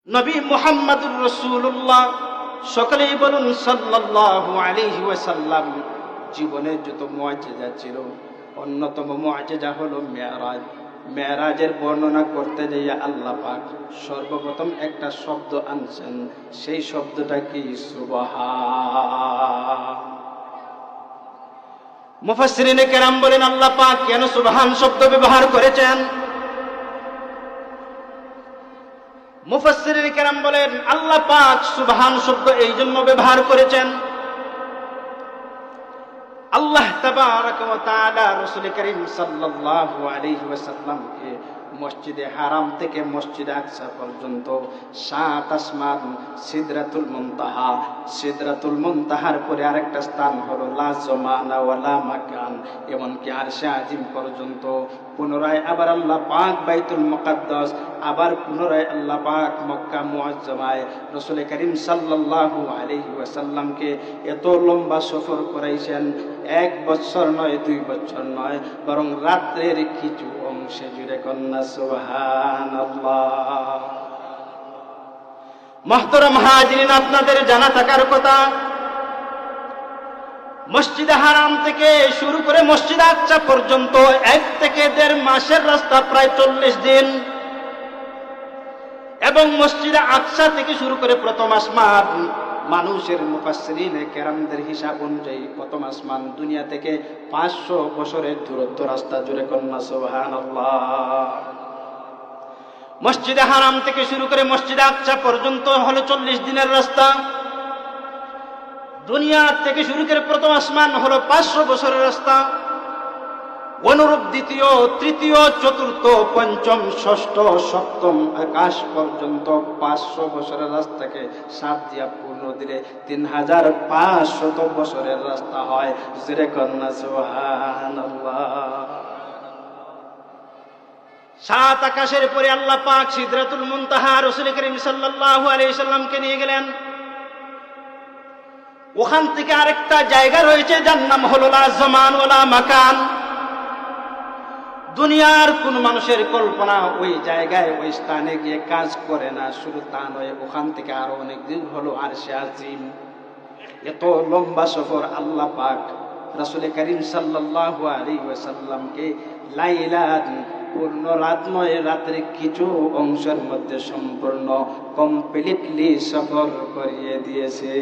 নবী মুহাম্মদুর রাসূলুল্লাহ সকলেই বলুন সাল্লাল্লাহু আলাইহি ওয়াসাল্লাম। জীবনের যত মুআজিজা ছিল অন্যতম মুআজিজা হলো মেরাজ। মেরাজের বর্ণনা করতে যাইয়া আল্লাহ পাক সর্বপ্রথম একটা শব্দ আনছেন, সেই শব্দটা কি? সুবহান। মুফাসসিরিনে কেরাম বলেন আল্লাহ পাক কেন সুবহান শব্দ ব্যবহার করেছেন? মুফাসসিরিনে কেরাম বলেন আল্লাহ পাক সুবহান শব্দ এই জন্য ব্যবহার করেছেন, আল্লাহ তাবারাকা ওয়া তাআলা রাসূল করিম সাল্লাল্লাহু আলাইহি ওয়াসাল্লামকে মসজিদে হারাম থেকে মসজিদে আকসা পর্যন্ত 7 আসমান, সিদরাতুল মুনতাহা, সিদরাতুল মুনতাহার পরে আরেকটা স্থান হলো লা জামানা ওয়া লা মাকান, এমনকি আরশে আজিম পর্যন্ত, পুনরায় আবার আল্লাহ পাক বাইতুল মুকাদ্দাস, আবার পুনরায় আল্লাহ পাক মক্কা মুআজ্জামায় রাসূল করিম সাল্লাল্লাহু আলাইহি ওয়াসাল্লামকে এত লম্বা সফর করাইছেন। 1 বছর নয়, 2 বছর নয়, বরং রাত্রের কিছু অংশে জুড়ে কন্যা সুবহানাল্লাহ। মুহতারাম হাজিরিন, আপনাদের জানা থাকার কথা, মসজিদে হারাম থেকে শুরু করে মসজিদ আকসা পর্যন্ত 1 থেকে 1.5 মাসের রাস্তা, প্রায় 40 দিন। এবং মসজিদে আকসা থেকে শুরু করে প্রথম আসমান, মানুষের মুফাসসিরিনে কেরামদের হিসাব অনুযায়ী প্রথম আসমান দুনিয়া থেকে 500 বছরের দূরত্ব রাস্তা, জুড়ে কন্যা সুবহানাল্লাহ। মসজিদে হারাম থেকে শুরু করে মসজিদে আকসা পর্যন্ত হলো 40 দিনের রাস্তা। দুনিয়া থেকে শুরু করে প্রথম আসমান হলো 500 বছরের রাস্তা। অনুরূপ দ্বিতীয়, তৃতীয়, চতুর্থ, পঞ্চম, ষষ্ঠ, সপ্তম আকাশ পর্যন্ত 500 বছরের রাস্তাকে 7 দিয়া পূর্ণ দিলে 3500 বছরের রাস্তা হয়। জোরে কন্যা সুবহানাল্লাহ। 7 আকাশের পরে আল্লাহ পাক সিদরাতুল মুনতাহা রাসূল করিম সাল্লাল্লাহু আলাইহি সাল্লামকে নিয়ে গেলেন। ওখান থেকে আরেকটা জায়গা রয়েছে যার নাম হলো লা জামান ওয়ালা মাকান। দুনিয়ার কোন মানুষের কল্পনা ওই জায়গায়, ওই স্থানে গিয়ে কাজ করে না। শুধু তা নয়, ওখান থেকে আরো অনেক দূর হলো আরশে আজিম। এত লম্বা সফর আল্লাহ পাক রাসূল করিম সাল্লাল্লাহু আলাইহি ওয়াসাল্লামকে লাইলাত, পূর্ণ রাত নয়, রাতের কিছু অংশের মধ্যে সম্পূর্ণ কমপ্লিটলি সফর করিয়ে দিয়েছে।